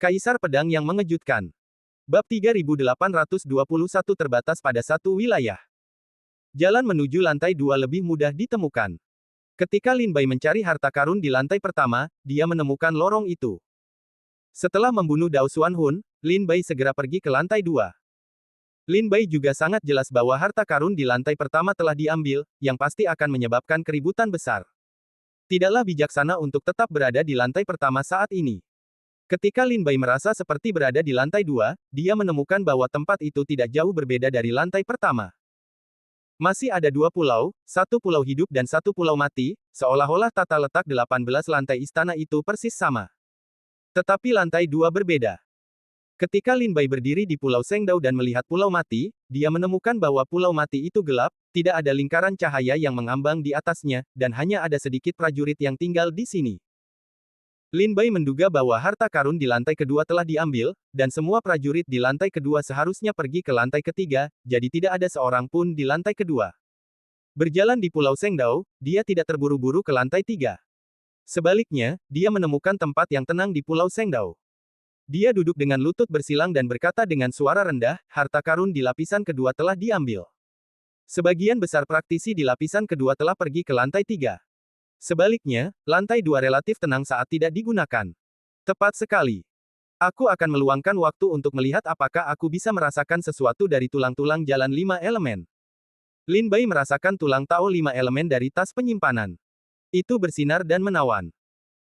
Kaisar Pedang yang Mengejutkan. Bab 3821 terbatas pada satu wilayah. Jalan menuju lantai 2 lebih mudah ditemukan. Ketika Lin Bai mencari harta karun di lantai pertama, dia menemukan lorong itu. Setelah membunuh Dao Xuanhun, Lin Bai segera pergi ke lantai 2. Lin Bai juga sangat jelas bahwa harta karun di lantai pertama telah diambil, yang pasti akan menyebabkan keributan besar. Tidaklah bijaksana untuk tetap berada di lantai pertama saat ini. Ketika Lin Bai merasa seperti berada di lantai 2, dia menemukan bahwa tempat itu tidak jauh berbeda dari lantai pertama. Masih ada dua pulau, satu pulau hidup dan satu pulau mati, seolah-olah tata letak 18 lantai istana itu persis sama. Tetapi lantai 2 berbeda. Ketika Lin Bai berdiri di Pulau Sengdao dan melihat Pulau Mati, dia menemukan bahwa Pulau Mati itu gelap, tidak ada lingkaran cahaya yang mengambang di atasnya, dan hanya ada sedikit prajurit yang tinggal di sini. Lin Bai menduga bahwa harta karun di lantai kedua telah diambil, dan semua prajurit di lantai kedua seharusnya pergi ke lantai ketiga, jadi tidak ada seorang pun di lantai kedua. Berjalan di Pulau Sengdao, dia tidak terburu-buru ke lantai 3. Sebaliknya, dia menemukan tempat yang tenang di Pulau Sengdao. Dia duduk dengan lutut bersilang dan berkata dengan suara rendah, harta karun di lapisan kedua telah diambil. Sebagian besar praktisi di lapisan kedua telah pergi ke lantai 3. Sebaliknya, lantai 2 relatif tenang saat tidak digunakan. Tepat sekali. Aku akan meluangkan waktu untuk melihat apakah aku bisa merasakan sesuatu dari tulang-tulang jalan 5 elemen. Lin Bai merasakan tulang Tao 5 elemen dari tas penyimpanan. Itu bersinar dan menawan.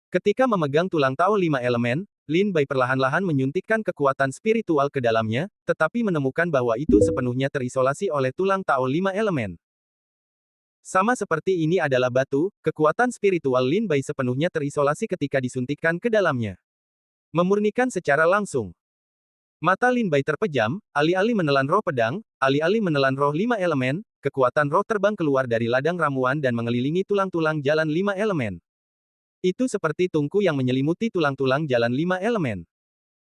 Ketika memegang tulang Tao 5 elemen, Lin Bai perlahan-lahan menyuntikkan kekuatan spiritual ke dalamnya, tetapi menemukan bahwa itu sepenuhnya terisolasi oleh tulang Tao 5 elemen. Sama seperti ini adalah batu, kekuatan spiritual Lin Bai sepenuhnya terisolasi ketika disuntikkan ke dalamnya. Memurnikan secara langsung. Mata Lin Bai terpejam, alih-alih menelan roh pedang, alih-alih menelan roh 5 elemen, kekuatan roh terbang keluar dari ladang ramuan dan mengelilingi tulang-tulang jalan 5 elemen. Itu seperti tungku yang menyelimuti tulang-tulang jalan 5 elemen.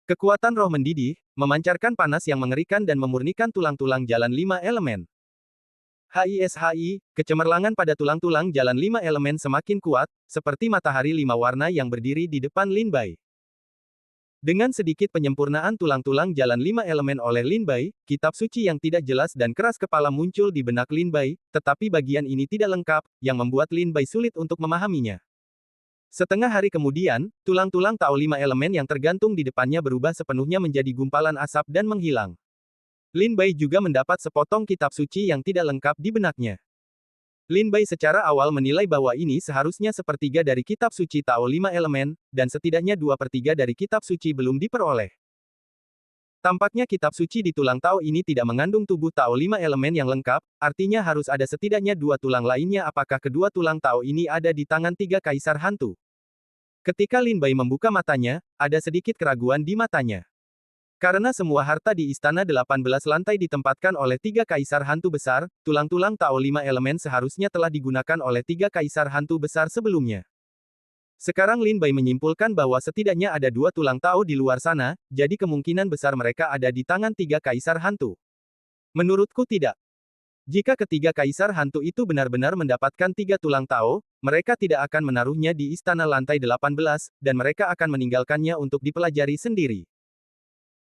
Kekuatan roh mendidih, memancarkan panas yang mengerikan dan memurnikan tulang-tulang jalan 5 elemen. HISHI, kecemerlangan pada tulang-tulang jalan 5 elemen semakin kuat, seperti matahari 5 warna yang berdiri di depan Lin Bai. Dengan sedikit penyempurnaan tulang-tulang jalan 5 elemen oleh Lin Bai, kitab suci yang tidak jelas dan keras kepala muncul di benak Lin Bai, tetapi bagian ini tidak lengkap, yang membuat Lin Bai sulit untuk memahaminya. Setengah hari kemudian, tulang-tulang Tao 5 elemen yang tergantung di depannya berubah sepenuhnya menjadi gumpalan asap dan menghilang. Lin Bai juga mendapat sepotong kitab suci yang tidak lengkap di benaknya. Lin Bai secara awal menilai bahwa ini seharusnya sepertiga dari kitab suci Tao 5 elemen, dan setidaknya 2/3 dari kitab suci belum diperoleh. Tampaknya kitab suci di tulang Tao ini tidak mengandung tubuh Tao 5 elemen yang lengkap, artinya harus ada setidaknya 2 tulang lainnya. Apakah kedua tulang Tao ini ada di tangan 3 kaisar hantu? Ketika Lin Bai membuka matanya, ada sedikit keraguan di matanya. Karena semua harta di istana 18 lantai ditempatkan oleh 3 kaisar hantu besar, tulang-tulang Tao 5 elemen seharusnya telah digunakan oleh 3 kaisar hantu besar sebelumnya. Sekarang Lin Bai menyimpulkan bahwa setidaknya ada 2 tulang Tao di luar sana, jadi kemungkinan besar mereka ada di tangan 3 kaisar hantu. Menurutku tidak. Jika ketiga kaisar hantu itu benar-benar mendapatkan 3 tulang Tao, mereka tidak akan menaruhnya di istana lantai 18, dan mereka akan meninggalkannya untuk dipelajari sendiri.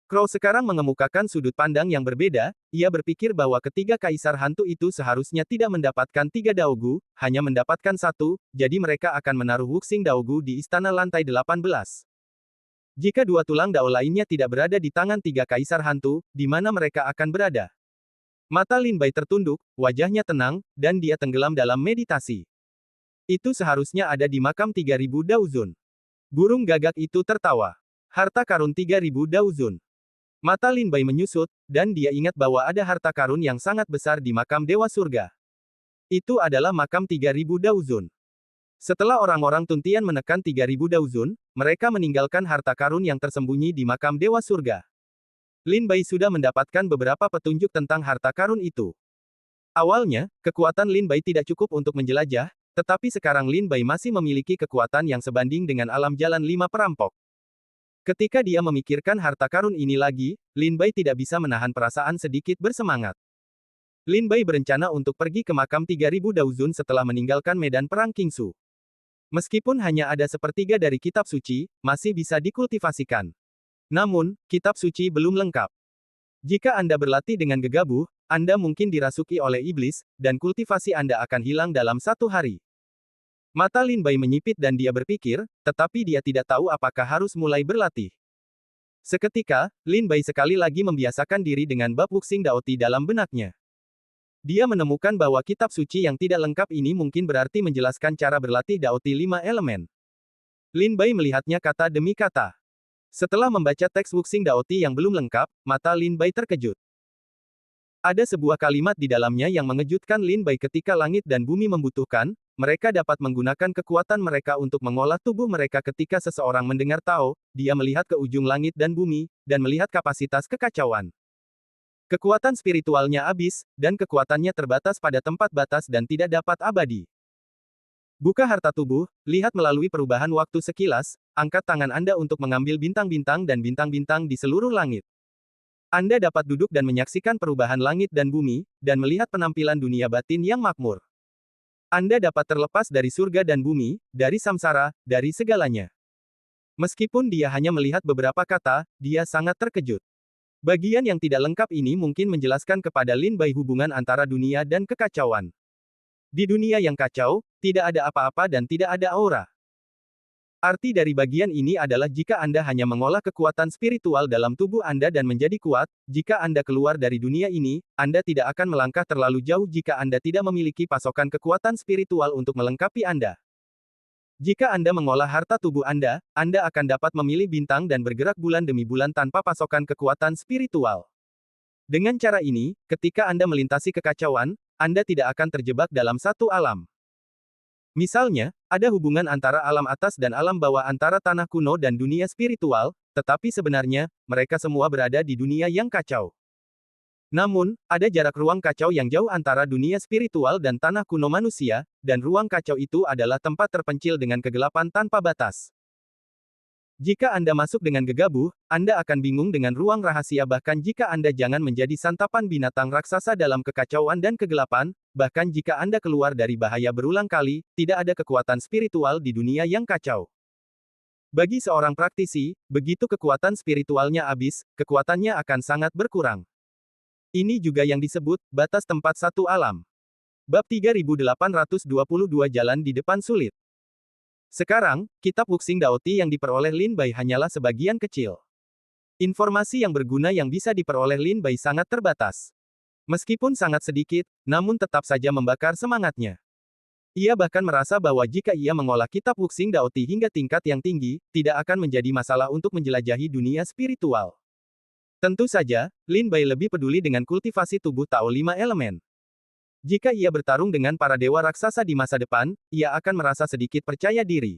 Crow sekarang mengemukakan sudut pandang yang berbeda, ia berpikir bahwa ketiga kaisar hantu itu seharusnya tidak mendapatkan 3 Daogu, hanya mendapatkan 1, jadi mereka akan menaruh Wuxing Daogu di istana lantai 18. Jika 2 tulang Dao lainnya tidak berada di tangan 3 kaisar hantu, di mana mereka akan berada? Mata Lin Bai tertunduk, wajahnya tenang, dan dia tenggelam dalam meditasi. Itu seharusnya ada di makam 3000 Daozun. Burung gagak itu tertawa. Harta karun 3000 Daozun. Mata Lin Bai menyusut, dan dia ingat bahwa ada harta karun yang sangat besar di makam Dewa Surga. Itu adalah makam 3000 Daozun. Setelah orang-orang Tuntian menekan 3000 Daozun, mereka meninggalkan harta karun yang tersembunyi di makam Dewa Surga. Lin Bai sudah mendapatkan beberapa petunjuk tentang harta karun itu. Awalnya, kekuatan Lin Bai tidak cukup untuk menjelajah, tetapi sekarang Lin Bai masih memiliki kekuatan yang sebanding dengan alam jalan 5 perampok. Ketika dia memikirkan harta karun ini lagi, Lin Bai tidak bisa menahan perasaan sedikit bersemangat. Lin Bai berencana untuk pergi ke makam 3000 Daozun setelah meninggalkan medan perang Qingsu. Meskipun hanya ada sepertiga dari kitab suci, masih bisa dikultivasikan. Namun, kitab suci belum lengkap. Jika Anda berlatih dengan gegabah, Anda mungkin dirasuki oleh iblis, dan kultivasi Anda akan hilang dalam 1 hari. Mata Lin Bai menyipit dan dia berpikir, tetapi dia tidak tahu apakah harus mulai berlatih. Seketika, Lin Bai sekali lagi membiasakan diri dengan bab Wuxing Daoti dalam benaknya. Dia menemukan bahwa kitab suci yang tidak lengkap ini mungkin berarti menjelaskan cara berlatih Daoti 5 elemen. Lin Bai melihatnya kata demi kata. Setelah membaca teks Wuxing Daoti yang belum lengkap, mata Lin Bai terkejut. Ada sebuah kalimat di dalamnya yang mengejutkan Lin Bai ketika langit dan bumi membutuhkan, mereka dapat menggunakan kekuatan mereka untuk mengolah tubuh mereka ketika seseorang mendengar Tao, dia melihat ke ujung langit dan bumi, dan melihat kapasitas kekacauan. Kekuatan spiritualnya habis, dan kekuatannya terbatas pada tempat batas dan tidak dapat abadi. Buka harta tubuh, lihat melalui perubahan waktu sekilas, angkat tangan Anda untuk mengambil bintang-bintang dan bintang-bintang di seluruh langit. Anda dapat duduk dan menyaksikan perubahan langit dan bumi, dan melihat penampilan dunia batin yang makmur. Anda dapat terlepas dari surga dan bumi, dari samsara, dari segalanya. Meskipun dia hanya melihat beberapa kata, dia sangat terkejut. Bagian yang tidak lengkap ini mungkin menjelaskan kepada Lin Bai hubungan antara dunia dan kekacauan. Di dunia yang kacau, tidak ada apa-apa dan tidak ada aura. Arti dari bagian ini adalah jika Anda hanya mengolah kekuatan spiritual dalam tubuh Anda dan menjadi kuat, jika Anda keluar dari dunia ini, Anda tidak akan melangkah terlalu jauh jika Anda tidak memiliki pasokan kekuatan spiritual untuk melengkapi Anda. Jika Anda mengolah harta tubuh Anda akan dapat memilih bintang dan bergerak bulan demi bulan tanpa pasokan kekuatan spiritual. Dengan cara ini, ketika Anda melintasi kekacauan, Anda tidak akan terjebak dalam satu alam. Misalnya, ada hubungan antara alam atas dan alam bawah antara tanah kuno dan dunia spiritual, tetapi sebenarnya, mereka semua berada di dunia yang kacau. Namun, ada jarak ruang kacau yang jauh antara dunia spiritual dan tanah kuno manusia, dan ruang kacau itu adalah tempat terpencil dengan kegelapan tanpa batas. Jika Anda masuk dengan gegabah, Anda akan bingung dengan ruang rahasia bahkan jika Anda jangan menjadi santapan binatang raksasa dalam kekacauan dan kegelapan, bahkan jika Anda keluar dari bahaya berulang kali, tidak ada kekuatan spiritual di dunia yang kacau. Bagi seorang praktisi, begitu kekuatan spiritualnya habis, kekuatannya akan sangat berkurang. Ini juga yang disebut, batas tempat satu alam. Bab 3822 Jalan di depan sulit. Sekarang, kitab Wuxing Daoti yang diperoleh Lin Bai hanyalah sebagian kecil. Informasi yang berguna yang bisa diperoleh Lin Bai sangat terbatas. Meskipun sangat sedikit, namun tetap saja membakar semangatnya. Ia bahkan merasa bahwa jika ia mengolah kitab Wuxing Daoti hingga tingkat yang tinggi, tidak akan menjadi masalah untuk menjelajahi dunia spiritual. Tentu saja, Lin Bai lebih peduli dengan kultivasi tubuh Tao 5 elemen. Jika ia bertarung dengan para dewa raksasa di masa depan, ia akan merasa sedikit percaya diri.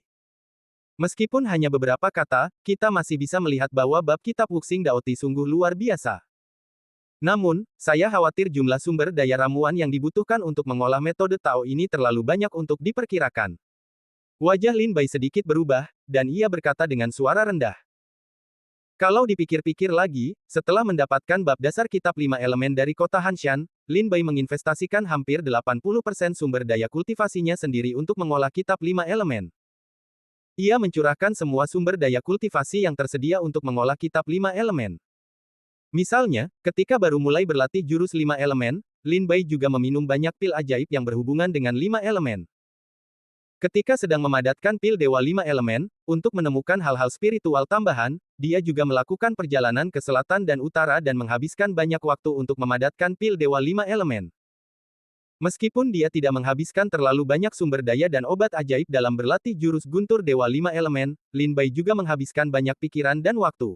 Meskipun hanya beberapa kata, kita masih bisa melihat bahwa bab kitab Wuxing Daoti sungguh luar biasa. Namun, saya khawatir jumlah sumber daya ramuan yang dibutuhkan untuk mengolah metode Tao ini terlalu banyak untuk diperkirakan. Wajah Lin Bai sedikit berubah, dan ia berkata dengan suara rendah. Kalau dipikir-pikir lagi, setelah mendapatkan bab dasar kitab 5 elemen dari kota Hanshan, Lin Bai menginvestasikan hampir 80% sumber daya kultivasinya sendiri untuk mengolah kitab 5 elemen. Ia mencurahkan semua sumber daya kultivasi yang tersedia untuk mengolah kitab 5 elemen. Misalnya, ketika baru mulai berlatih jurus 5 elemen, Lin Bai juga meminum banyak pil ajaib yang berhubungan dengan 5 elemen. Ketika sedang memadatkan pil Dewa 5 elemen, untuk menemukan hal-hal spiritual tambahan, dia juga melakukan perjalanan ke selatan dan utara dan menghabiskan banyak waktu untuk memadatkan pil Dewa 5 elemen. Meskipun dia tidak menghabiskan terlalu banyak sumber daya dan obat ajaib dalam berlatih jurus guntur Dewa 5 elemen, Lin Bai juga menghabiskan banyak pikiran dan waktu.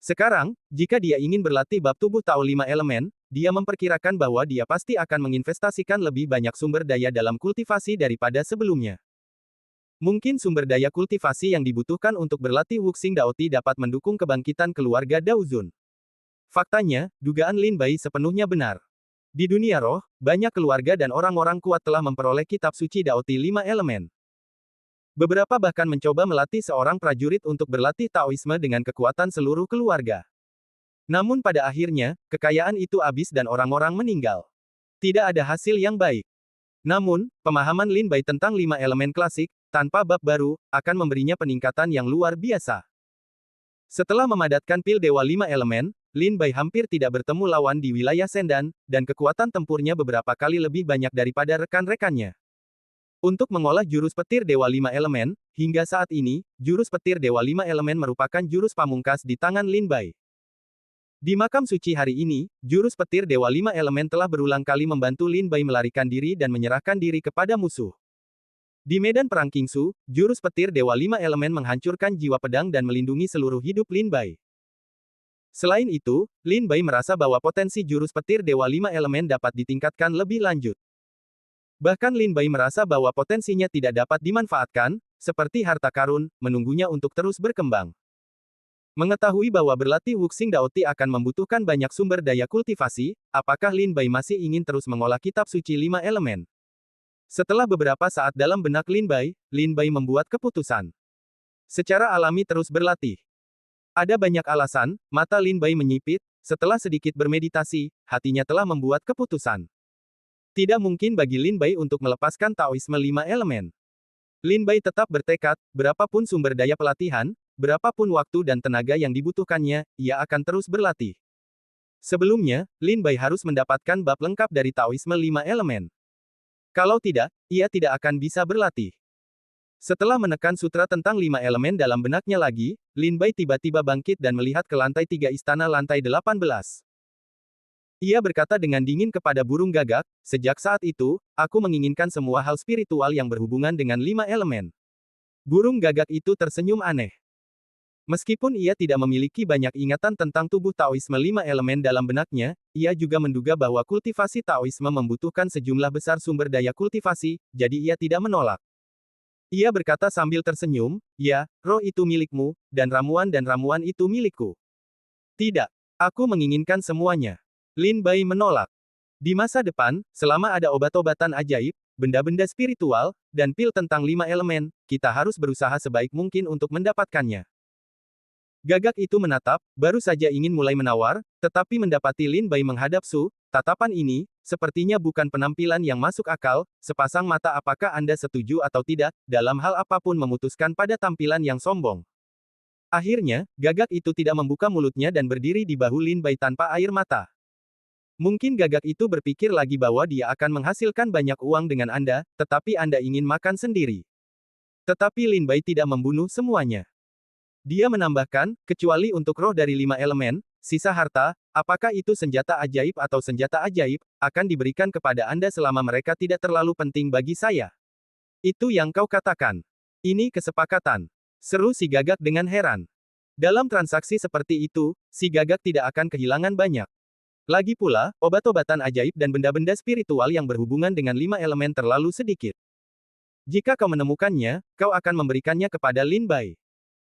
Sekarang, jika dia ingin berlatih bab tubuh Tao 5 elemen, dia memperkirakan bahwa dia pasti akan menginvestasikan lebih banyak sumber daya dalam kultivasi daripada sebelumnya. Mungkin sumber daya kultivasi yang dibutuhkan untuk berlatih Wuxing Daoti dapat mendukung kebangkitan keluarga Daozun. Faktanya, dugaan Lin Bai sepenuhnya benar. Di dunia roh, banyak keluarga dan orang-orang kuat telah memperoleh kitab suci Daoti 5 elemen. Beberapa bahkan mencoba melatih seorang prajurit untuk berlatih Taoisme dengan kekuatan seluruh keluarga. Namun pada akhirnya, kekayaan itu habis dan orang-orang meninggal. Tidak ada hasil yang baik. Namun, pemahaman Lin Bai tentang 5 elemen klasik, tanpa bab baru, akan memberinya peningkatan yang luar biasa. Setelah memadatkan pil Dewa Lima Elemen, Lin Bai hampir tidak bertemu lawan di wilayah Sendan, dan kekuatan tempurnya beberapa kali lebih banyak daripada rekan-rekannya. Untuk mengolah jurus petir Dewa Lima Elemen, hingga saat ini, jurus petir Dewa Lima Elemen merupakan jurus pamungkas di tangan Lin Bai. Di makam suci hari ini, jurus petir Dewa Lima Elemen telah berulang kali membantu Lin Bai melarikan diri dan menyerahkan diri kepada musuh. Di medan perang Qingsu, jurus petir Dewa Lima Elemen menghancurkan jiwa pedang dan melindungi seluruh hidup Lin Bai. Selain itu, Lin Bai merasa bahwa potensi jurus petir Dewa Lima Elemen dapat ditingkatkan lebih lanjut. Bahkan Lin Bai merasa bahwa potensinya tidak dapat dimanfaatkan, seperti harta karun, menunggunya untuk terus berkembang. Mengetahui bahwa berlatih Wuxing Daoti akan membutuhkan banyak sumber daya kultivasi, apakah Lin Bai masih ingin terus mengolah kitab suci Lima Elemen? Setelah beberapa saat dalam benak Lin Bai membuat keputusan. Secara alami terus berlatih. Ada banyak alasan, mata Lin Bai menyipit, setelah sedikit bermeditasi, hatinya telah membuat keputusan. Tidak mungkin bagi Lin Bai untuk melepaskan Taoisme Lima Elemen. Lin Bai tetap bertekad, berapapun sumber daya pelatihan, berapapun waktu dan tenaga yang dibutuhkannya, ia akan terus berlatih. Sebelumnya, Lin Bai harus mendapatkan bab lengkap dari Taoisme Lima Elemen. Kalau tidak, ia tidak akan bisa berlatih. Setelah menekan sutra tentang Lima Elemen dalam benaknya lagi, Lin Bai tiba-tiba bangkit dan melihat ke lantai 3 istana lantai 18. Ia berkata dengan dingin kepada burung gagak, sejak saat itu, aku menginginkan semua hal spiritual yang berhubungan dengan Lima Elemen. Burung gagak itu tersenyum aneh. Meskipun ia tidak memiliki banyak ingatan tentang tubuh Taoisme Lima Elemen dalam benaknya, ia juga menduga bahwa kultivasi Taoisme membutuhkan sejumlah besar sumber daya kultivasi, jadi ia tidak menolak. Ia berkata sambil tersenyum, ya, roh itu milikmu, dan ramuan itu milikku. Tidak. Aku menginginkan semuanya. Lin Bai menolak. Di masa depan, selama ada obat-obatan ajaib, benda-benda spiritual, dan pil tentang Lima Elemen, kita harus berusaha sebaik mungkin untuk mendapatkannya. Gagak itu menatap, baru saja ingin mulai menawar, tetapi mendapati Lin Bai menghadap Su. Tatapan ini, sepertinya bukan penampilan yang masuk akal, sepasang mata apakah Anda setuju atau tidak, dalam hal apapun memutuskan pada tampilan yang sombong. Akhirnya, gagak itu tidak membuka mulutnya dan berdiri di bahu Lin Bai tanpa air mata. Mungkin gagak itu berpikir lagi bahwa dia akan menghasilkan banyak uang dengan Anda, tetapi Anda ingin makan sendiri. Tetapi Lin Bai tidak membunuh semuanya. Dia menambahkan, kecuali untuk roh dari Lima Elemen, sisa harta, apakah itu senjata ajaib atau senjata ajaib, akan diberikan kepada Anda selama mereka tidak terlalu penting bagi saya. Itu yang kau katakan. Ini kesepakatan. Seru si gagak dengan heran. Dalam transaksi seperti itu, si gagak tidak akan kehilangan banyak. Lagi pula, obat-obatan ajaib dan benda-benda spiritual yang berhubungan dengan Lima Elemen terlalu sedikit. Jika kau menemukannya, kau akan memberikannya kepada Lin Bai.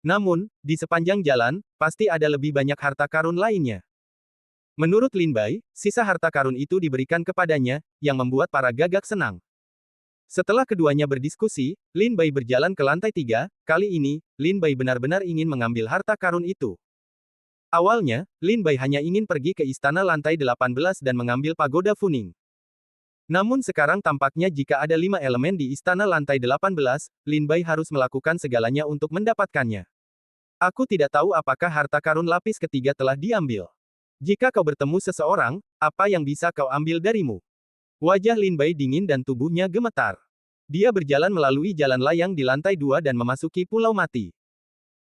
Namun, di sepanjang jalan, pasti ada lebih banyak harta karun lainnya. Menurut Lin Bai, sisa harta karun itu diberikan kepadanya, yang membuat para gagak senang. Setelah keduanya berdiskusi, Lin Bai berjalan ke lantai 3, kali ini, Lin Bai benar-benar ingin mengambil harta karun itu. Awalnya, Lin Bai hanya ingin pergi ke istana lantai 18 dan mengambil pagoda Funing. Namun sekarang tampaknya jika ada 5 elemen di istana lantai 18, Lin Bai harus melakukan segalanya untuk mendapatkannya. Aku tidak tahu apakah harta karun lapis ketiga telah diambil. Jika kau bertemu seseorang, apa yang bisa kau ambil darimu? Wajah Lin Bai dingin dan tubuhnya gemetar. Dia berjalan melalui jalan layang di lantai 2 dan memasuki Pulau Mati.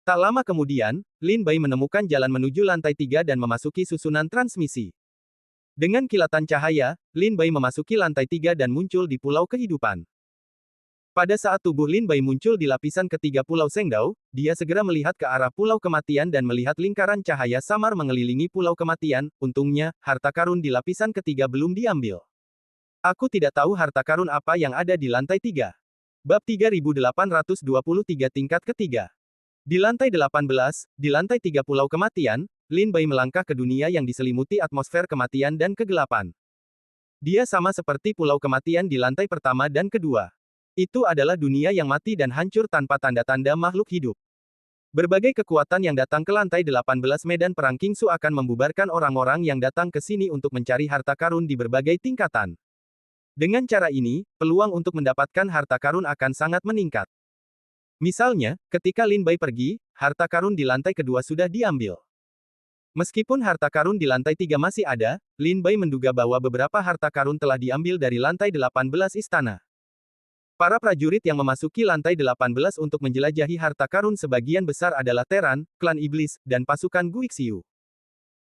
Tak lama kemudian, Lin Bai menemukan jalan menuju lantai 3 dan memasuki susunan transmisi. Dengan kilatan cahaya, Lin Bai memasuki lantai 3 dan muncul di Pulau Kehidupan. Pada saat tubuh Lin Bai muncul di lapisan ketiga Pulau Sengdao, dia segera melihat ke arah Pulau Kematian dan melihat lingkaran cahaya samar mengelilingi Pulau Kematian. Untungnya, harta karun di lapisan ketiga belum diambil. Aku tidak tahu harta karun apa yang ada di lantai 3. Bab 3823 tingkat ketiga. Di lantai 18, di lantai 3 Pulau Kematian, Lin Bai melangkah ke dunia yang diselimuti atmosfer kematian dan kegelapan. Dia sama seperti Pulau Kematian di lantai pertama dan kedua. Itu adalah dunia yang mati dan hancur tanpa tanda-tanda makhluk hidup. Berbagai kekuatan yang datang ke lantai 18 medan perang Qingsu akan membubarkan orang-orang yang datang ke sini untuk mencari harta karun di berbagai tingkatan. Dengan cara ini, peluang untuk mendapatkan harta karun akan sangat meningkat. Misalnya, ketika Lin Bai pergi, harta karun di lantai kedua sudah diambil. Meskipun harta karun di lantai 3 masih ada, Lin Bai menduga bahwa beberapa harta karun telah diambil dari lantai 18 istana. Para prajurit yang memasuki lantai 18 untuk menjelajahi harta karun sebagian besar adalah Teran, klan iblis, dan pasukan Guixiu.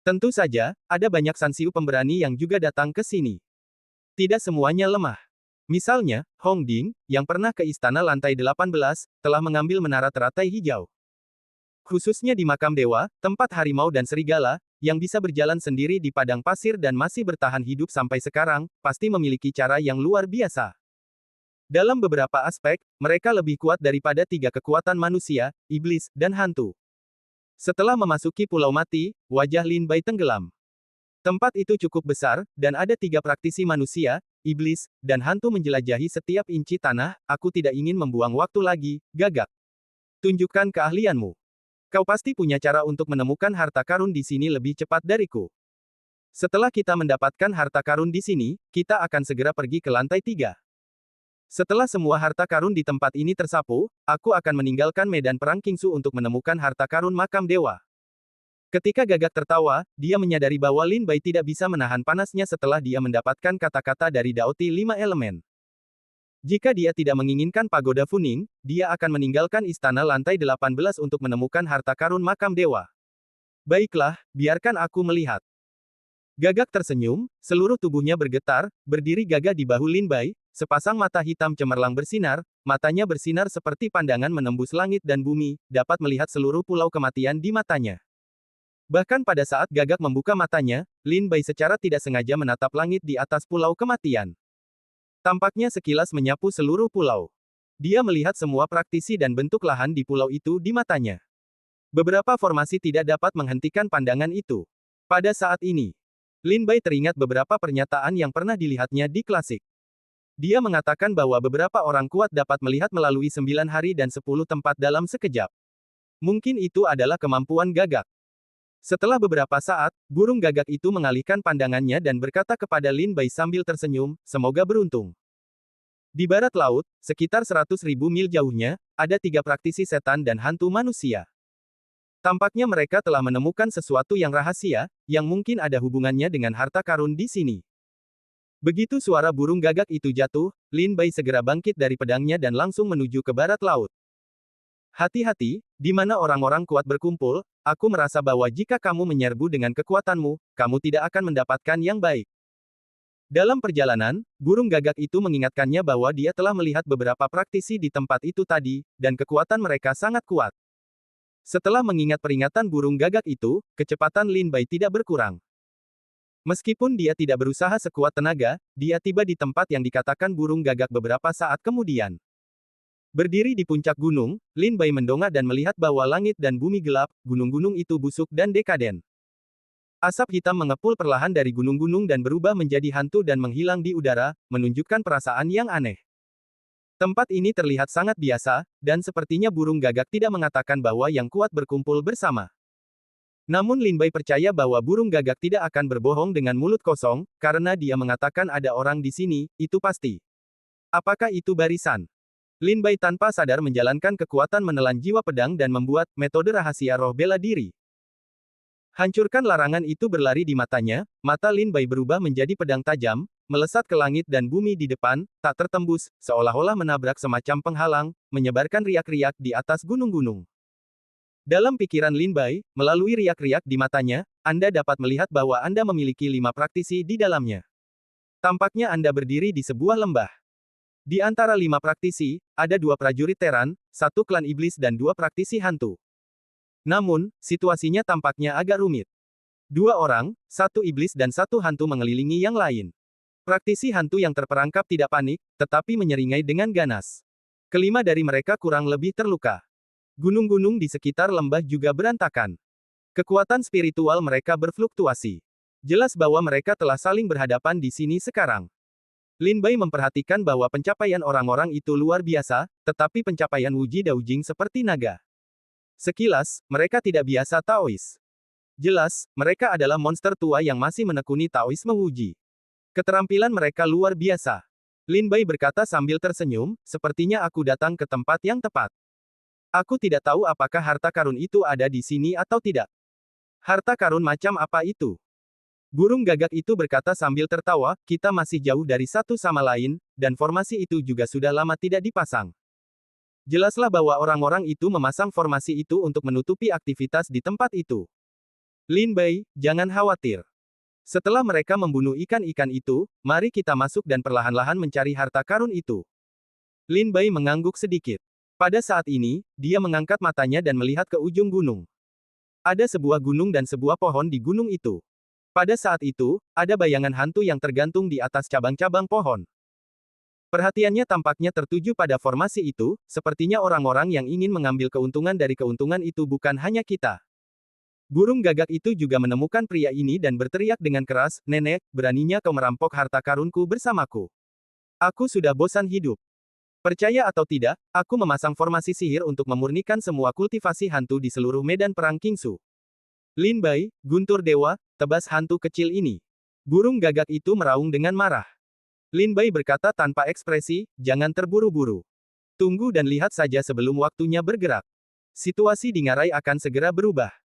Tentu saja, ada banyak Sanxiu pemberani yang juga datang ke sini. Tidak semuanya lemah. Misalnya, Hong Ding, yang pernah ke istana lantai 18, telah mengambil menara teratai hijau. Khususnya di makam dewa, tempat harimau dan serigala, yang bisa berjalan sendiri di padang pasir dan masih bertahan hidup sampai sekarang, pasti memiliki cara yang luar biasa. Dalam beberapa aspek, mereka lebih kuat daripada 3 kekuatan manusia, iblis, dan hantu. Setelah memasuki Pulau Mati, wajah Lin Bai tenggelam. Tempat itu cukup besar, dan ada 3 praktisi manusia, iblis, dan hantu menjelajahi setiap inci tanah. Aku tidak ingin membuang waktu lagi, Gagak. Tunjukkan keahlianmu. Kau pasti punya cara untuk menemukan harta karun di sini lebih cepat dariku. Setelah kita mendapatkan harta karun di sini, kita akan segera pergi ke lantai 3. Setelah semua harta karun di tempat ini tersapu, aku akan meninggalkan medan perang Qingsu untuk menemukan harta karun makam dewa. Ketika Gagak tertawa, dia menyadari bahwa Lin Bai tidak bisa menahan panasnya setelah dia mendapatkan kata-kata dari Daoti 5 elemen. Jika dia tidak menginginkan pagoda Funing, dia akan meninggalkan istana lantai 18 untuk menemukan harta karun makam dewa. Baiklah, biarkan aku melihat. Gagak tersenyum, seluruh tubuhnya bergetar, berdiri gagah di bahu Lin Bai, sepasang mata hitam cemerlang bersinar, matanya bersinar seperti pandangan menembus langit dan bumi, dapat melihat seluruh pulau kematian di matanya. Bahkan pada saat Gagak membuka matanya, Lin Bai secara tidak sengaja menatap langit di atas pulau kematian. Tampaknya sekilas menyapu seluruh pulau. Dia melihat semua praktisi dan bentuk lahan di pulau itu di matanya. Beberapa formasi tidak dapat menghentikan pandangan itu. Pada saat ini, Lin Bai teringat beberapa pernyataan yang pernah dilihatnya di klasik. Dia mengatakan bahwa beberapa orang kuat dapat melihat melalui 9 hari dan 10 tempat dalam sekejap. Mungkin itu adalah kemampuan Gagak. Setelah beberapa saat, burung Gagak itu mengalihkan pandangannya dan berkata kepada Lin Bai sambil tersenyum, semoga beruntung. Di barat laut, sekitar 100.000 mil jauhnya, ada 3 praktisi setan dan hantu manusia. Tampaknya mereka telah menemukan sesuatu yang rahasia, yang mungkin ada hubungannya dengan harta karun di sini. Begitu suara burung Gagak itu jatuh, Lin Bai segera bangkit dari pedangnya dan langsung menuju ke barat laut. Hati-hati, di mana orang-orang kuat berkumpul, aku merasa bahwa jika kamu menyerbu dengan kekuatanmu, kamu tidak akan mendapatkan yang baik. Dalam perjalanan, burung Gagak itu mengingatkannya bahwa dia telah melihat beberapa praktisi di tempat itu tadi, dan kekuatan mereka sangat kuat. Setelah mengingat peringatan burung Gagak itu, kecepatan Lin Bai tidak berkurang. Meskipun dia tidak berusaha sekuat tenaga, dia tiba di tempat yang dikatakan burung Gagak beberapa saat kemudian. Berdiri di puncak gunung, Lin Bai mendongak dan melihat bahwa langit dan bumi gelap, gunung-gunung itu busuk dan dekaden. Asap hitam mengepul perlahan dari gunung-gunung dan berubah menjadi hantu dan menghilang di udara, menunjukkan perasaan yang aneh. Tempat ini terlihat sangat biasa, dan sepertinya burung Gagak tidak mengatakan bahwa yang kuat berkumpul bersama. Namun Lin Bai percaya bahwa burung Gagak tidak akan berbohong dengan mulut kosong, karena dia mengatakan ada orang di sini, itu pasti. Apakah itu barisan? Lin Bai tanpa sadar menjalankan kekuatan menelan jiwa pedang dan membuat metode rahasia roh bela diri. Hancurkan larangan itu berlari di matanya, mata Lin Bai berubah menjadi pedang tajam, melesat ke langit dan bumi di depan, tak tertembus, seolah-olah menabrak semacam penghalang, menyebarkan riak-riak di atas gunung-gunung. Dalam pikiran Lin Bai, melalui riak-riak di matanya, Anda dapat melihat bahwa Anda memiliki 5 praktisi di dalamnya. Tampaknya Anda berdiri di sebuah lembah. Di antara 5 praktisi, ada 2 prajurit Teran, 1 klan iblis dan 2 praktisi hantu. Namun, situasinya tampaknya agak rumit. 2 orang, 1 iblis dan 1 hantu mengelilingi yang lain. Praktisi hantu yang terperangkap tidak panik, tetapi menyeringai dengan ganas. Kelima dari mereka kurang lebih terluka. Gunung-gunung di sekitar lembah juga berantakan. Kekuatan spiritual mereka berfluktuasi. Jelas bahwa mereka telah saling berhadapan di sini sekarang. Lin Bai memperhatikan bahwa pencapaian orang-orang itu luar biasa, tetapi pencapaian Wuji Daojing seperti naga. Sekilas, mereka tidak biasa Taois. Jelas, mereka adalah monster tua yang masih menekuni Taoisme Wuji. Keterampilan mereka luar biasa. Lin Bai berkata sambil tersenyum, sepertinya aku datang ke tempat yang tepat. Aku tidak tahu apakah harta karun itu ada di sini atau tidak. Harta karun macam apa itu? Burung gagak itu berkata sambil tertawa, kita masih jauh dari satu sama lain, dan formasi itu juga sudah lama tidak dipasang. Jelaslah bahwa orang-orang itu memasang formasi itu untuk menutupi aktivitas di tempat itu. Lin Bei, jangan khawatir. Setelah mereka membunuh ikan-ikan itu, mari kita masuk dan perlahan-lahan mencari harta karun itu. Lin Bei mengangguk sedikit. Pada saat ini, dia mengangkat matanya dan melihat ke ujung gunung. Ada sebuah gunung dan sebuah pohon di gunung itu. Pada saat itu, ada bayangan hantu yang tergantung di atas cabang-cabang pohon. Perhatiannya tampaknya tertuju pada formasi itu, sepertinya orang-orang yang ingin mengambil keuntungan dari keuntungan itu bukan hanya kita. Burung gagak itu juga menemukan pria ini dan berteriak dengan keras, "Nenek, beraninya kau merampok harta karunku bersamaku? Aku sudah bosan hidup. Percaya atau tidak, aku memasang formasi sihir untuk memurnikan semua kultivasi hantu di seluruh medan perang Kingsu." Lin Bai, guntur dewa, tebas hantu kecil ini. Burung gagak itu meraung dengan marah. Lin Bai berkata tanpa ekspresi, jangan terburu-buru. Tunggu dan lihat saja sebelum waktunya bergerak. Situasi di Ngarai akan segera berubah.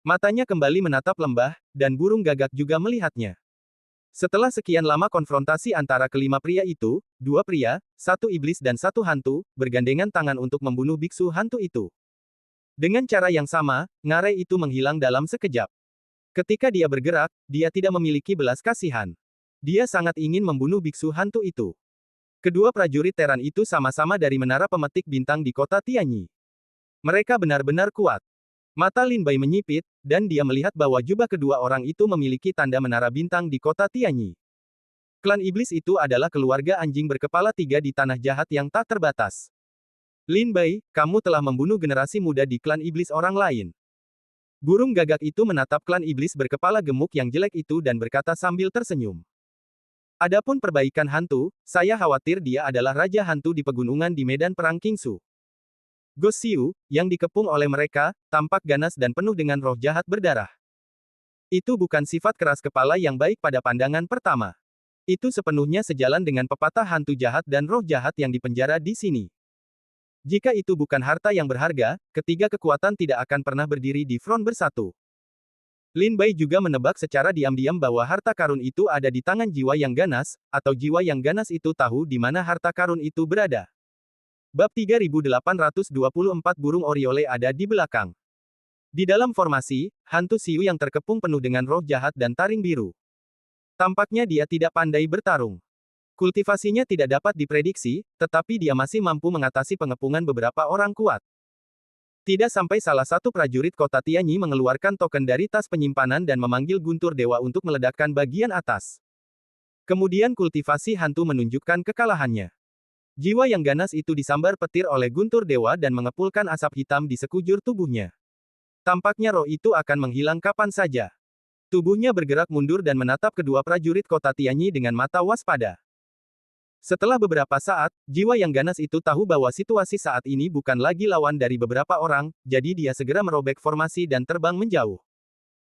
Matanya kembali menatap lembah, dan burung gagak juga melihatnya. Setelah sekian lama konfrontasi antara kelima pria itu, dua pria, satu iblis dan satu hantu, bergandengan tangan untuk membunuh biksu hantu itu. Dengan cara yang sama, Ngarai itu menghilang dalam sekejap. Ketika dia bergerak, dia tidak memiliki belas kasihan. Dia sangat ingin membunuh biksu hantu itu. Kedua prajurit Teran itu sama-sama dari menara pemetik bintang di kota Tianyi. Mereka benar-benar kuat. Mata Lin Bai menyipit, dan dia melihat bahwa jubah kedua orang itu memiliki tanda menara bintang di kota Tianyi. Klan iblis itu adalah keluarga anjing berkepala tiga di tanah jahat yang tak terbatas. Lin Bai, kamu telah membunuh generasi muda di klan iblis orang lain. Burung gagak itu menatap klan iblis berkepala gemuk yang jelek itu dan berkata sambil tersenyum. Adapun perbaikan hantu, saya khawatir dia adalah raja hantu di pegunungan di medan perang Kingsu. Ghost Siu, yang dikepung oleh mereka, tampak ganas dan penuh dengan roh jahat berdarah. Itu bukan sifat keras kepala yang baik pada pandangan pertama. Itu sepenuhnya sejalan dengan pepatah hantu jahat dan roh jahat yang dipenjara di sini. Jika itu bukan harta yang berharga, ketiga kekuatan tidak akan pernah berdiri di front bersatu. Lin Bai juga menebak secara diam-diam bahwa harta karun itu ada di tangan jiwa yang ganas, atau jiwa yang ganas itu tahu di mana harta karun itu berada. Bab 3824 burung Oriole ada di belakang. Di dalam formasi, hantu Siu yang terkepung penuh dengan roh jahat dan taring biru. Tampaknya dia tidak pandai bertarung. Kultivasinya tidak dapat diprediksi, tetapi dia masih mampu mengatasi pengepungan beberapa orang kuat. Tidak sampai salah satu prajurit kota Tianyi mengeluarkan token dari tas penyimpanan dan memanggil guntur dewa untuk meledakkan bagian atas. Kemudian kultivasi hantu menunjukkan kekalahannya. Jiwa yang ganas itu disambar petir oleh guntur dewa dan mengepulkan asap hitam di sekujur tubuhnya. Tampaknya roh itu akan menghilang kapan saja. Tubuhnya bergerak mundur dan menatap kedua prajurit kota Tianyi dengan mata waspada. Setelah beberapa saat, jiwa yang ganas itu tahu bahwa situasi saat ini bukan lagi lawan dari beberapa orang, jadi dia segera merobek formasi dan terbang menjauh.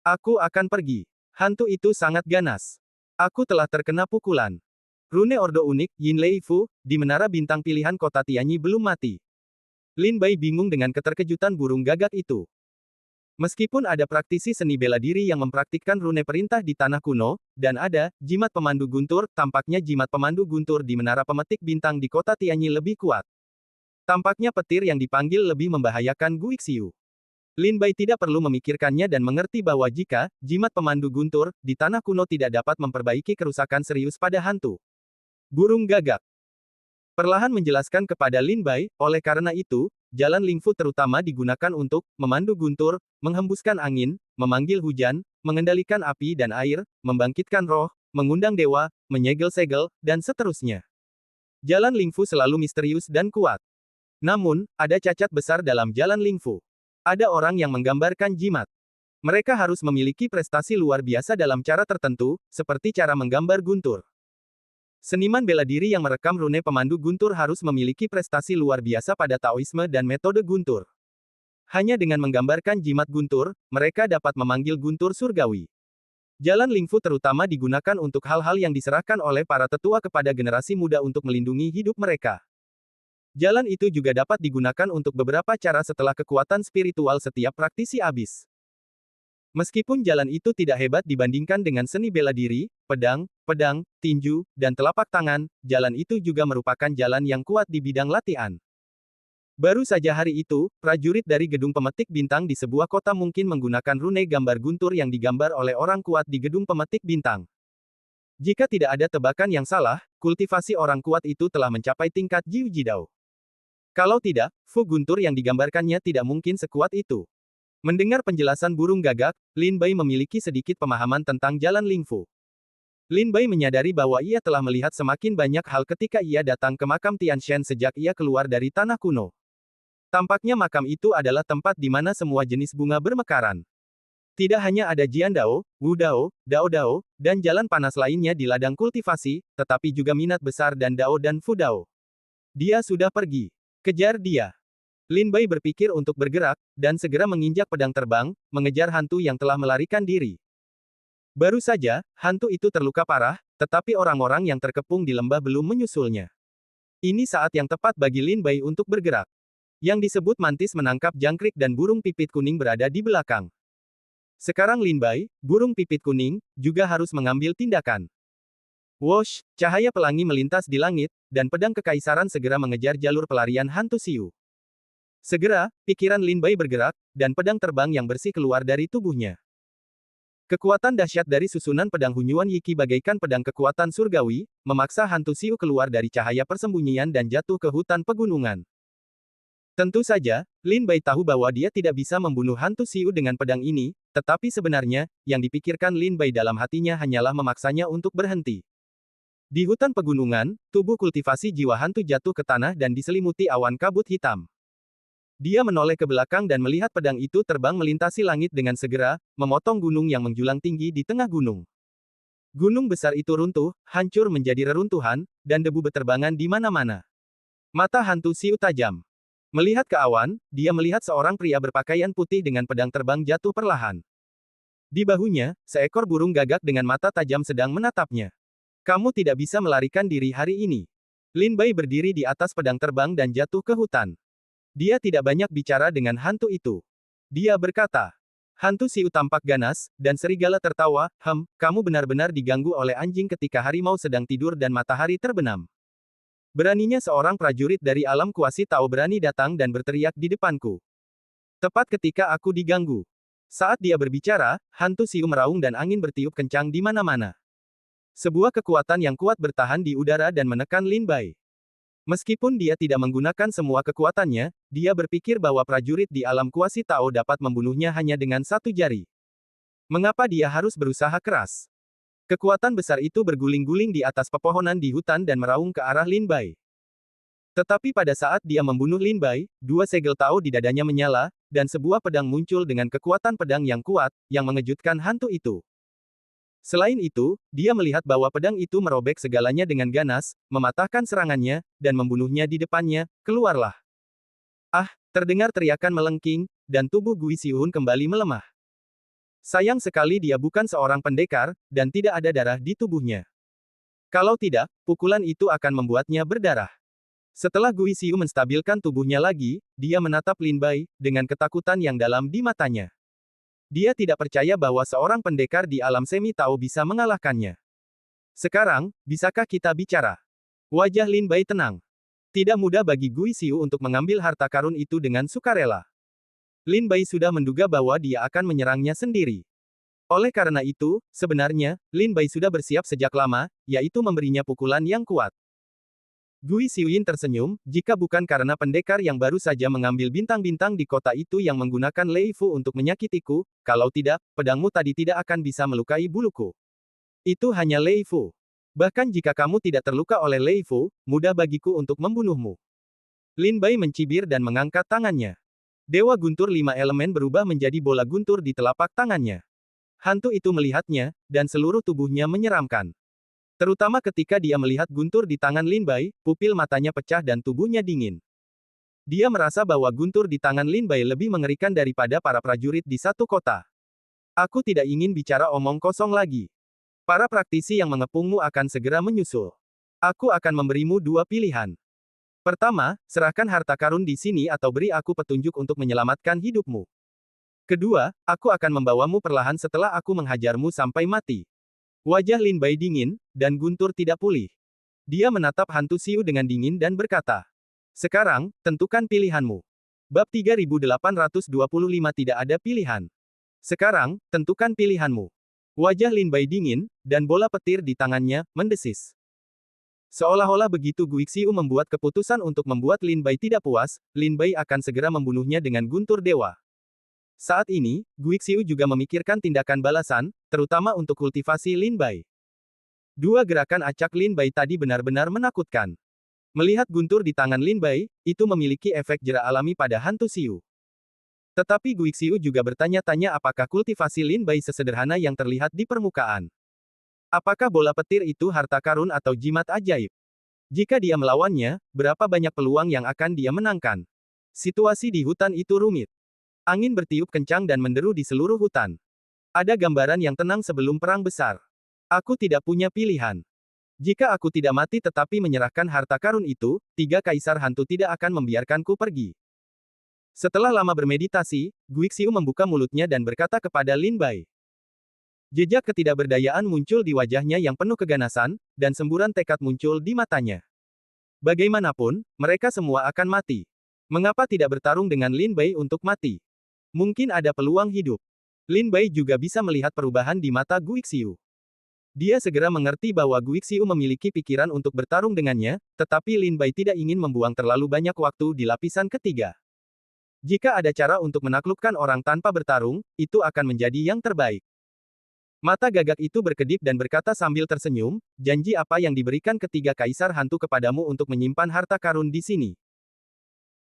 Aku akan pergi. Hantu itu sangat ganas. Aku telah terkena pukulan. Rune Ordo unik, Yin Lei Fu, di menara bintang pilihan kota Tianyi belum mati. Lin Bai bingung dengan keterkejutan burung gagak itu. Meskipun ada praktisi seni bela diri yang mempraktikkan rune perintah di tanah kuno, dan ada jimat pemandu guntur, tampaknya jimat pemandu guntur di menara pemetik bintang di kota Tianyi lebih kuat. Tampaknya petir yang dipanggil lebih membahayakan Guixiu. Lin Bai tidak perlu memikirkannya dan mengerti bahwa jika jimat pemandu guntur di tanah kuno tidak dapat memperbaiki kerusakan serius pada hantu burung gagak. Perlahan menjelaskan kepada Lin Bai, oleh karena itu, jalan Lingfu terutama digunakan untuk memandu guntur, menghembuskan angin, memanggil hujan, mengendalikan api dan air, membangkitkan roh, mengundang dewa, menyegel-segel, dan seterusnya. Jalan Lingfu selalu misterius dan kuat. Namun, ada cacat besar dalam jalan Lingfu. Ada orang yang menggambarkan jimat. Mereka harus memiliki prestasi luar biasa dalam cara tertentu, seperti cara menggambar guntur. Seniman bela diri yang merekam rune pemandu guntur harus memiliki prestasi luar biasa pada Taoisme dan metode guntur. Hanya dengan menggambarkan jimat guntur, mereka dapat memanggil guntur surgawi. Jalan Lingfu terutama digunakan untuk hal-hal yang diserahkan oleh para tetua kepada generasi muda untuk melindungi hidup mereka. Jalan itu juga dapat digunakan untuk beberapa cara setelah kekuatan spiritual setiap praktisi habis. Meskipun jalan itu tidak hebat dibandingkan dengan seni bela diri, pedang, tinju, dan telapak tangan, jalan itu juga merupakan jalan yang kuat di bidang latihan. Baru saja hari itu, prajurit dari Gedung Pemetik Bintang di sebuah kota mungkin menggunakan rune gambar guntur yang digambar oleh orang kuat di Gedung Pemetik Bintang. Jika tidak ada tebakan yang salah, kultivasi orang kuat itu telah mencapai tingkat Jiu Jidao. Kalau tidak, Fu Guntur yang digambarkannya tidak mungkin sekuat itu. Mendengar penjelasan burung gagak, Lin Bai memiliki sedikit pemahaman tentang jalan Ling Fu. Lin Bai menyadari bahwa ia telah melihat semakin banyak hal ketika ia datang ke makam Tian Shen sejak ia keluar dari tanah kuno. Tampaknya makam itu adalah tempat di mana semua jenis bunga bermekaran. Tidak hanya ada Jian Dao, Wu Dao, Dao Dao, dan jalan panas lainnya di ladang kultivasi, tetapi juga minat besar dan Dao dan Fu Dao. Dia sudah pergi. Kejar dia. Lin Bai berpikir untuk bergerak, dan segera menginjak pedang terbang, mengejar hantu yang telah melarikan diri. Baru saja, hantu itu terluka parah, tetapi orang-orang yang terkepung di lembah belum menyusulnya. Ini saat yang tepat bagi Lin Bai untuk bergerak. Yang disebut mantis menangkap jangkrik dan burung pipit kuning berada di belakang. Sekarang Lin Bai, burung pipit kuning, juga harus mengambil tindakan. Wosh, cahaya pelangi melintas di langit, dan pedang kekaisaran segera mengejar jalur pelarian hantu Siu. Segera, pikiran Lin Bai bergerak, dan pedang terbang yang bersih keluar dari tubuhnya. Kekuatan dahsyat dari susunan pedang Hunyuan Yiki bagaikan pedang kekuatan surgawi, memaksa hantu Siu keluar dari cahaya persembunyian dan jatuh ke hutan pegunungan. Tentu saja, Lin Bai tahu bahwa dia tidak bisa membunuh hantu Siu dengan pedang ini, tetapi sebenarnya, yang dipikirkan Lin Bai dalam hatinya hanyalah memaksanya untuk berhenti. Di hutan pegunungan, tubuh kultivasi jiwa hantu jatuh ke tanah dan diselimuti awan kabut hitam. Dia menoleh ke belakang dan melihat pedang itu terbang melintasi langit dengan segera, memotong gunung yang menjulang tinggi di tengah gunung. Gunung besar itu runtuh, hancur menjadi reruntuhan, dan debu beterbangan di mana-mana. Mata hantu Siu tajam. Melihat ke awan, dia melihat seorang pria berpakaian putih dengan pedang terbang jatuh perlahan. Di bahunya, seekor burung gagak dengan mata tajam sedang menatapnya. Kamu tidak bisa melarikan diri hari ini. Lin Bai berdiri di atas pedang terbang dan jatuh ke hutan. Dia tidak banyak bicara dengan hantu itu. Dia berkata, hantu Siu tampak ganas, dan serigala tertawa, kamu benar-benar diganggu oleh anjing ketika harimau sedang tidur dan matahari terbenam. Beraninya seorang prajurit dari alam kuasi Tao berani datang dan berteriak di depanku. Tepat ketika aku diganggu. Saat dia berbicara, hantu Siu meraung dan angin bertiup kencang di mana-mana. Sebuah kekuatan yang kuat bertahan di udara dan menekan Lin Bai. Meskipun dia tidak menggunakan semua kekuatannya, dia berpikir bahwa prajurit di alam kuasi Tao dapat membunuhnya hanya dengan satu jari. Mengapa dia harus berusaha keras? Kekuatan besar itu berguling-guling di atas pepohonan di hutan dan meraung ke arah Lin Bai. Tetapi pada saat dia membunuh Lin Bai, dua segel Tao di dadanya menyala, dan sebuah pedang muncul dengan kekuatan pedang yang kuat, yang mengejutkan hantu itu. Selain itu, dia melihat bahwa pedang itu merobek segalanya dengan ganas, mematahkan serangannya, dan membunuhnya di depannya, keluarlah. Ah, terdengar teriakan melengking, dan tubuh Gui Xihun kembali melemah. Sayang sekali dia bukan seorang pendekar, dan tidak ada darah di tubuhnya. Kalau tidak, pukulan itu akan membuatnya berdarah. Setelah Gui Xiu menstabilkan tubuhnya lagi, dia menatap Lin Bai, dengan ketakutan yang dalam di matanya. Dia tidak percaya bahwa seorang pendekar di alam semi Tao bisa mengalahkannya. Sekarang, bisakah kita bicara? Wajah Lin Bai tenang. Tidak mudah bagi Gui Xiu untuk mengambil harta karun itu dengan sukarela. Lin Bai sudah menduga bahwa dia akan menyerangnya sendiri. Oleh karena itu, sebenarnya, Lin Bai sudah bersiap sejak lama, yaitu memberinya pukulan yang kuat. Gui Xiuyin tersenyum, jika bukan karena pendekar yang baru saja mengambil bintang-bintang di kota itu yang menggunakan Lei Fu untuk menyakitiku, kalau tidak, pedangmu tadi tidak akan bisa melukai buluku. Itu hanya Lei Fu. Bahkan jika kamu tidak terluka oleh Lei Fu, mudah bagiku untuk membunuhmu. Lin Bai mencibir dan mengangkat tangannya. Dewa guntur 5 elemen berubah menjadi bola guntur di telapak tangannya. Hantu itu melihatnya, dan seluruh tubuhnya menyeramkan. Terutama ketika dia melihat guntur di tangan Lin Bai, pupil matanya pecah dan tubuhnya dingin. Dia merasa bahwa guntur di tangan Lin Bai lebih mengerikan daripada para prajurit di satu kota. Aku tidak ingin bicara omong kosong lagi. Para praktisi yang mengepungmu akan segera menyusul. Aku akan memberimu dua pilihan. Pertama, serahkan harta karun di sini atau beri aku petunjuk untuk menyelamatkan hidupmu. Kedua, aku akan membawamu perlahan setelah aku menghajarmu sampai mati. Wajah Lin Bai dingin, dan guntur tidak pulih. Dia menatap hantu Xiu dengan dingin dan berkata, "Sekarang, tentukan pilihanmu." Bab 3825 tidak ada pilihan. Sekarang, tentukan pilihanmu. Wajah Lin Bai dingin, dan bola petir di tangannya, mendesis. Seolah-olah begitu Guixiu membuat keputusan untuk membuat Lin Bai tidak puas, Lin Bai akan segera membunuhnya dengan guntur dewa. Saat ini, Guixiu juga memikirkan tindakan balasan, terutama untuk kultivasi Lin Bai. Dua gerakan acak Lin Bai tadi benar-benar menakutkan. Melihat guntur di tangan Lin Bai, itu memiliki efek jera alami pada hantu Xiu. Tetapi Guixiu juga bertanya-tanya apakah kultivasi Lin Bai sesederhana yang terlihat di permukaan. Apakah bola petir itu harta karun atau jimat ajaib? Jika dia melawannya, berapa banyak peluang yang akan dia menangkan? Situasi di hutan itu rumit. Angin bertiup kencang dan menderu di seluruh hutan. Ada gambaran yang tenang sebelum perang besar. Aku tidak punya pilihan. Jika aku tidak mati tetapi menyerahkan harta karun itu, tiga kaisar hantu tidak akan membiarkanku pergi. Setelah lama bermeditasi, Guixiu membuka mulutnya dan berkata kepada Lin Bai. Jejak ketidakberdayaan muncul di wajahnya yang penuh keganasan, dan semburan tekad muncul di matanya. Bagaimanapun, mereka semua akan mati. Mengapa tidak bertarung dengan Lin Bai untuk mati? Mungkin ada peluang hidup. Lin Bai juga bisa melihat perubahan di mata Guixiu. Dia segera mengerti bahwa Guixiu memiliki pikiran untuk bertarung dengannya, tetapi Lin Bai tidak ingin membuang terlalu banyak waktu di lapisan ketiga. Jika ada cara untuk menaklukkan orang tanpa bertarung, itu akan menjadi yang terbaik. Mata gagak itu berkedip dan berkata sambil tersenyum, janji apa yang diberikan ketiga kaisar hantu kepadamu untuk menyimpan harta karun di sini.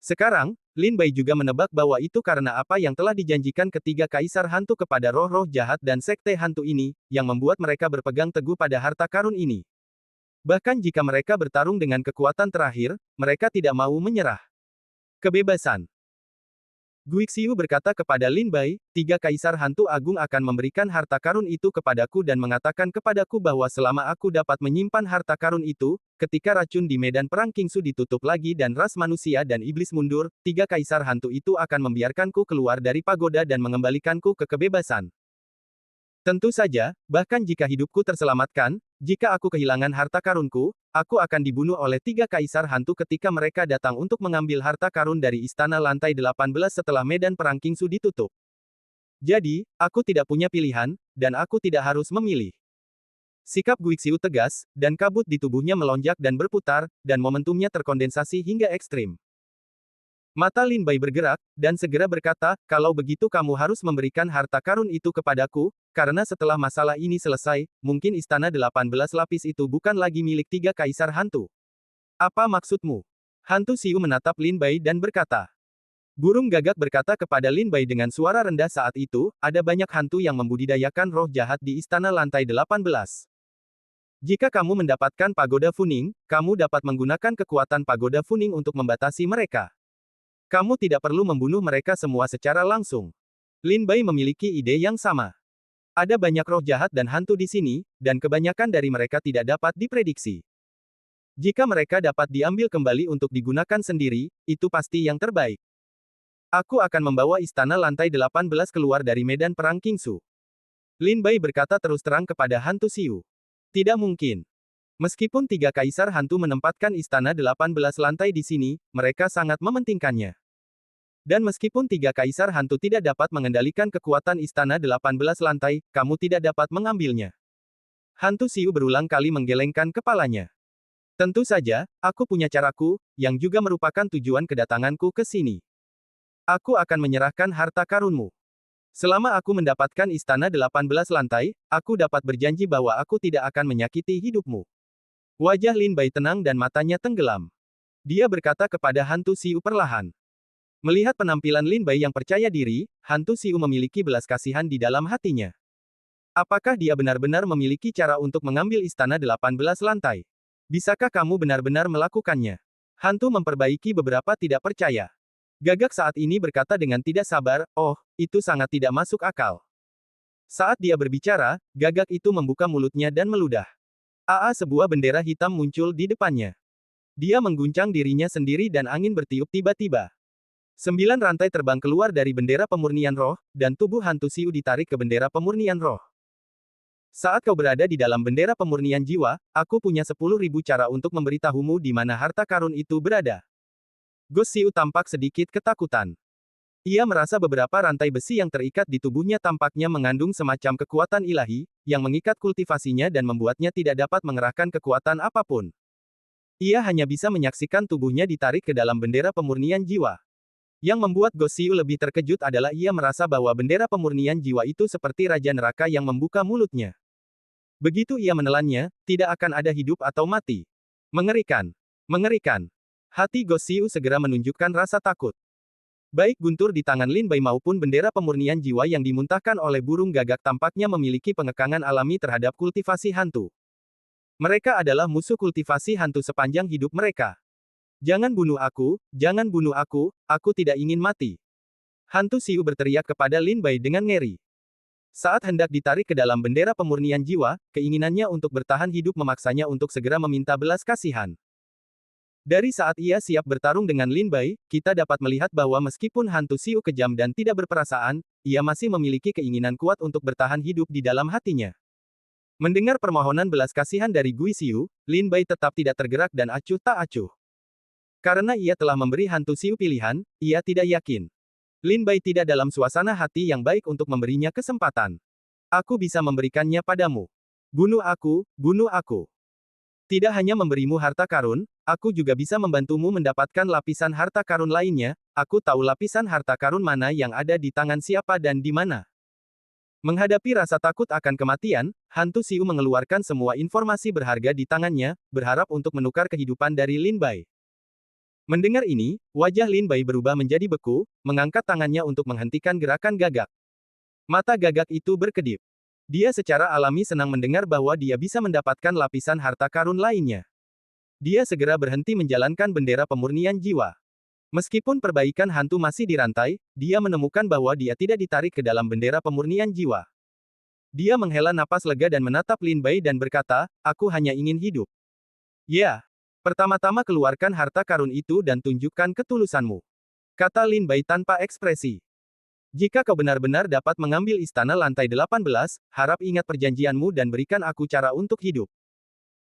Sekarang, Lin Bai juga menebak bahwa itu karena apa yang telah dijanjikan ketiga kaisar hantu kepada roh-roh jahat dan sekte hantu ini, yang membuat mereka berpegang teguh pada harta karun ini. Bahkan jika mereka bertarung dengan kekuatan terakhir, mereka tidak mau menyerah. Kebebasan. Guixiu berkata kepada Lin Bai, tiga kaisar hantu agung akan memberikan harta karun itu kepadaku dan mengatakan kepadaku bahwa selama aku dapat menyimpan harta karun itu, ketika racun di medan perang Kingsu ditutup lagi dan ras manusia dan iblis mundur, tiga kaisar hantu itu akan membiarkanku keluar dari pagoda dan mengembalikanku ke kebebasan. Tentu saja, bahkan jika hidupku terselamatkan, jika aku kehilangan harta karunku, aku akan dibunuh oleh tiga kaisar hantu ketika mereka datang untuk mengambil harta karun dari istana lantai 18 setelah medan perang Kingsu ditutup. Jadi, aku tidak punya pilihan, dan aku tidak harus memilih. Sikap Guixiu tegas, dan kabut di tubuhnya melonjak dan berputar, dan momentumnya terkondensasi hingga ekstrim. Mata Lin Bai bergerak, dan segera berkata, kalau begitu kamu harus memberikan harta karun itu kepadaku, karena setelah masalah ini selesai, mungkin istana 18 lapis itu bukan lagi milik tiga kaisar hantu. Apa maksudmu? Hantu Xiu menatap Lin Bai dan berkata. Burung gagak berkata kepada Lin Bai dengan suara rendah saat itu, ada banyak hantu yang membudidayakan roh jahat di istana lantai 18. Jika kamu mendapatkan pagoda Funing, kamu dapat menggunakan kekuatan pagoda Funing untuk membatasi mereka. Kamu tidak perlu membunuh mereka semua secara langsung. Lin Bai memiliki ide yang sama. Ada banyak roh jahat dan hantu di sini, dan kebanyakan dari mereka tidak dapat diprediksi. Jika mereka dapat diambil kembali untuk digunakan sendiri, itu pasti yang terbaik. Aku akan membawa istana lantai 18 keluar dari medan perang Kingsu. Lin Bai berkata terus terang kepada hantu Xiu. Tidak mungkin. Meskipun tiga kaisar hantu menempatkan istana 18 lantai di sini, mereka sangat mementingkannya. Dan meskipun tiga kaisar hantu tidak dapat mengendalikan kekuatan istana 18 lantai, kamu tidak dapat mengambilnya. Hantu Xiu berulang kali menggelengkan kepalanya. Tentu saja, aku punya caraku, yang juga merupakan tujuan kedatanganku ke sini. Aku akan menyerahkan harta karunmu. Selama aku mendapatkan istana 18 lantai, aku dapat berjanji bahwa aku tidak akan menyakiti hidupmu. Wajah Lin Bai tenang dan matanya tenggelam. Dia berkata kepada hantu Xiu perlahan. Melihat penampilan Lin Bai yang percaya diri, hantu Xiu memiliki belas kasihan di dalam hatinya. Apakah dia benar-benar memiliki cara untuk mengambil istana 18 lantai? Bisakah kamu benar-benar melakukannya? Hantu memperbaiki beberapa tidak percaya. Gagak saat ini berkata dengan tidak sabar, oh, itu sangat tidak masuk akal. Saat dia berbicara, gagak itu membuka mulutnya dan meludah. Sebuah bendera hitam muncul di depannya. Dia mengguncang dirinya sendiri dan angin bertiup tiba-tiba. 9 rantai terbang keluar dari bendera pemurnian roh, dan tubuh hantu Siu ditarik ke bendera pemurnian roh. Saat kau berada di dalam bendera pemurnian jiwa, aku punya 10.000 cara untuk memberitahumu di mana harta karun itu berada. Ghost Siu tampak sedikit ketakutan. Ia merasa beberapa rantai besi yang terikat di tubuhnya tampaknya mengandung semacam kekuatan ilahi, yang mengikat kultivasinya dan membuatnya tidak dapat mengerahkan kekuatan apapun. Ia hanya bisa menyaksikan tubuhnya ditarik ke dalam bendera pemurnian jiwa. Yang membuat Ghost Siu lebih terkejut adalah ia merasa bahwa bendera pemurnian jiwa itu seperti Raja Neraka yang membuka mulutnya. Begitu ia menelannya, tidak akan ada hidup atau mati. Mengerikan. Mengerikan. Hati Ghost Siu segera menunjukkan rasa takut. Baik guntur di tangan Lin Bai maupun bendera pemurnian jiwa yang dimuntahkan oleh burung gagak tampaknya memiliki pengekangan alami terhadap kultivasi hantu. Mereka adalah musuh kultivasi hantu sepanjang hidup mereka. Jangan bunuh aku tidak ingin mati. Hantu Siu berteriak kepada Lin Bai dengan ngeri. Saat hendak ditarik ke dalam bendera pemurnian jiwa, keinginannya untuk bertahan hidup memaksanya untuk segera meminta belas kasihan. Dari saat ia siap bertarung dengan Lin Bai, kita dapat melihat bahwa meskipun hantu Siu kejam dan tidak berperasaan, ia masih memiliki keinginan kuat untuk bertahan hidup di dalam hatinya. Mendengar permohonan belas kasihan dari Gui Siu, Lin Bai tetap tidak tergerak dan acuh tak acuh. Karena ia telah memberi hantu Siu pilihan, ia tidak yakin. Lin Bai tidak dalam suasana hati yang baik untuk memberinya kesempatan. Aku bisa memberikannya padamu. Bunuh aku, bunuh aku. Tidak hanya memberimu harta karun, aku juga bisa membantumu mendapatkan lapisan harta karun lainnya. Aku tahu lapisan harta karun mana yang ada di tangan siapa dan di mana. Menghadapi rasa takut akan kematian, hantu Siu mengeluarkan semua informasi berharga di tangannya, berharap untuk menukar kehidupan dari Lin Bai. Mendengar ini, wajah Lin Bai berubah menjadi beku, mengangkat tangannya untuk menghentikan gerakan gagak. Mata gagak itu berkedip. Dia secara alami senang mendengar bahwa dia bisa mendapatkan lapisan harta karun lainnya. Dia segera berhenti menjalankan bendera pemurnian jiwa. Meskipun perbaikan hantu masih dirantai, dia menemukan bahwa dia tidak ditarik ke dalam bendera pemurnian jiwa. Dia menghela napas lega dan menatap Lin Bai dan berkata, aku hanya ingin hidup. Ya. Pertama-tama keluarkan harta karun itu dan tunjukkan ketulusanmu. Kata Lin Bai tanpa ekspresi. Jika kau benar-benar dapat mengambil istana lantai 18, harap ingat perjanjianmu dan berikan aku cara untuk hidup.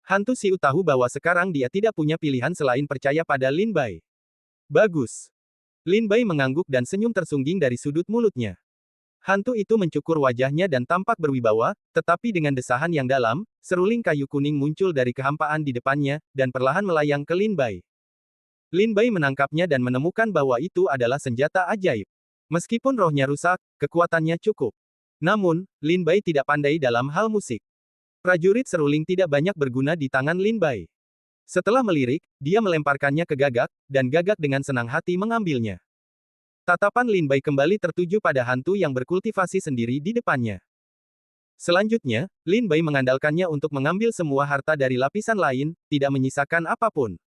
Hantu Siu tahu bahwa sekarang dia tidak punya pilihan selain percaya pada Lin Bai. Bagus. Lin Bai mengangguk dan senyum tersungging dari sudut mulutnya. Hantu itu mencukur wajahnya dan tampak berwibawa, tetapi dengan desahan yang dalam, seruling kayu kuning muncul dari kehampaan di depannya, dan perlahan melayang ke Lin Bai. Lin Bai menangkapnya dan menemukan bahwa itu adalah senjata ajaib. Meskipun rohnya rusak, kekuatannya cukup. Namun, Lin Bai tidak pandai dalam hal musik. Prajurit seruling tidak banyak berguna di tangan Lin Bai. Setelah melirik, dia melemparkannya ke gagak, dan gagak dengan senang hati mengambilnya. Tatapan Lin Bai kembali tertuju pada hantu yang berkultivasi sendiri di depannya. Selanjutnya, Lin Bai mengandalkannya untuk mengambil semua harta dari lapisan lain, tidak menyisakan apapun.